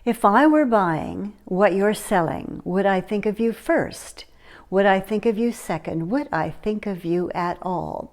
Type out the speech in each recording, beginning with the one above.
If I were buying what you're selling, would I think of you first? Would I think of you second? Would I think of you at all?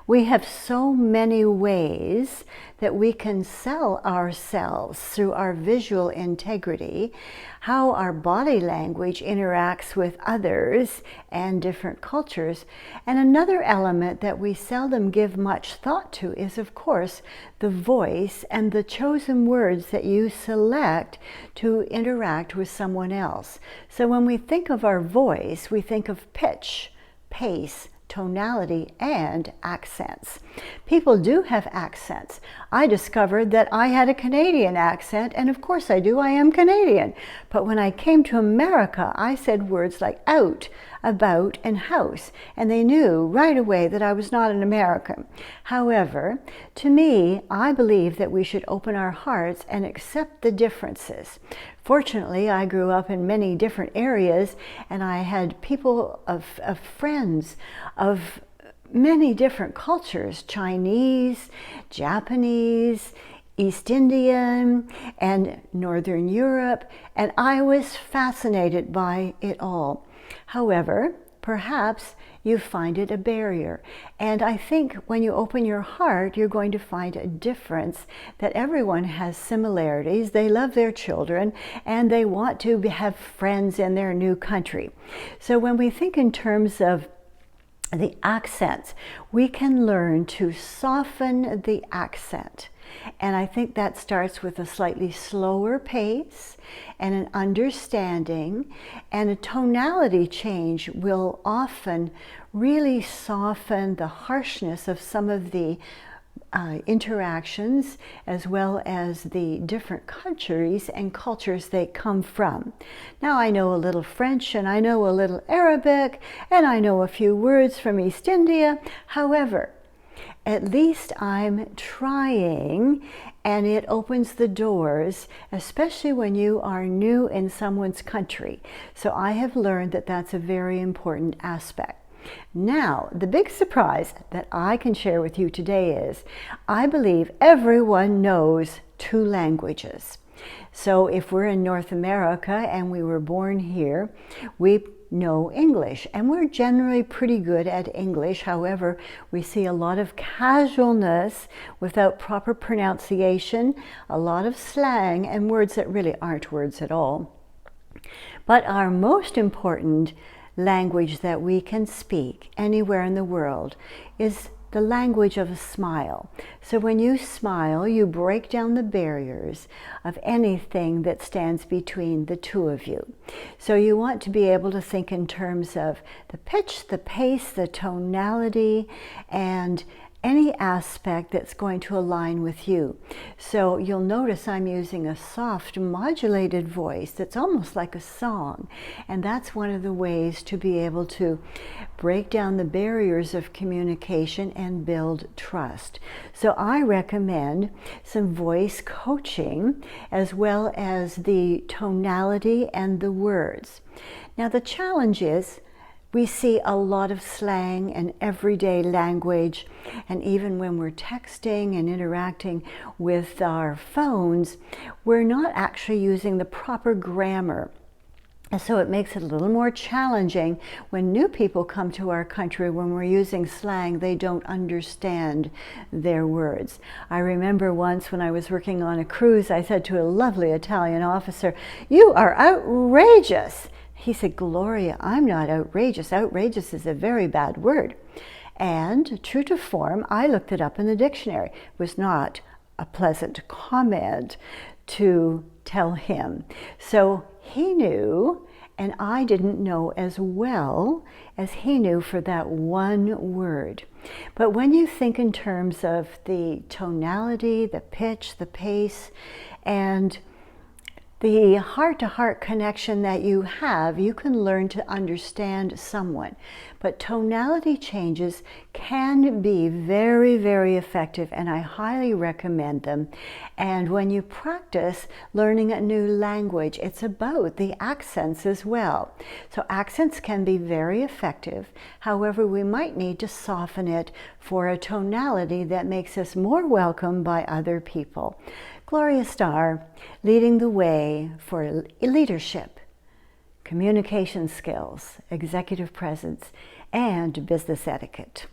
We have so many ways that we can sell ourselves through our visual integrity, how our body language interacts with others and different cultures. And another element that we seldom give much thought to is, of course, the voice and the chosen words that you select to interact with someone else. So when we think of our voice, we think of pitch, pace, tonality, and accents. People do have accents. I discovered that I had a Canadian accent, and of course I do, I am Canadian. But when I came to America, I said words like out, about, and house, and they knew right away that I was not an American. However, to me, I believe that we should open our hearts and accept the differences. Fortunately, I grew up in many different areas, and I had people of friends of many different cultures: Chinese, Japanese, East Indian, and Northern Europe, and I was fascinated by it all. However, perhaps you find it a barrier. And I think when you open your heart, you're going to find a difference, that everyone has similarities. They love their children and they want to have friends in their new country. So when we think in terms of the accents, we can learn to soften the accent. And I think that starts with a slightly slower pace and an understanding, and a tonality change will often really soften the harshness of some of the interactions, as well as the different countries and cultures they come from. Now, I know a little French, and I know a little Arabic, and I know a few words from East India. However, at least I'm trying, and it opens the doors, especially when you are new in someone's country. So I have learned that that's a very important aspect. Now, the big surprise that I can share with you today is, I believe everyone knows 2 languages. So if we're in North America and we were born here, we know English, and we're generally pretty good at English. However, we see a lot of casualness without proper pronunciation, a lot of slang, and words that really aren't words at all. But our most important language that we can speak anywhere in the world is the language of a smile. So when you smile, you break down the barriers of anything that stands between the two of you. So you want to be able to think in terms of the pitch, the pace, the tonality, and any aspect that's going to align with you. So you'll notice I'm using a soft modulated voice that's almost like a song, and that's one of the ways to be able to break down the barriers of communication and build trust. So I recommend some voice coaching, as well as the tonality and the words. Now, the challenge is, we see a lot of slang and everyday language, and even when we're texting and interacting with our phones, we're not actually using the proper grammar. And so it makes it a little more challenging when new people come to our country. When we're using slang, they don't understand their words. I remember once when I was working on a cruise, I said to a lovely Italian officer, "You are outrageous." He said, "Gloria, I'm not outrageous. Outrageous is a very bad word." And true to form, I looked it up in the dictionary. It was not a pleasant comment to tell him. So he knew, and I didn't know as well as he knew for that one word. But when you think in terms of the tonality, the pitch, the pace, and the heart-to-heart connection that you have, you can learn to understand someone. But tonality changes can be very, very effective, and I highly recommend them. And when you practice learning a new language, it's about the accents as well. So accents can be very effective. However, we might need to soften it for a tonality that makes us more welcome by other people. Gloria Starr, leading the way for leadership, communication skills, executive presence, and business etiquette.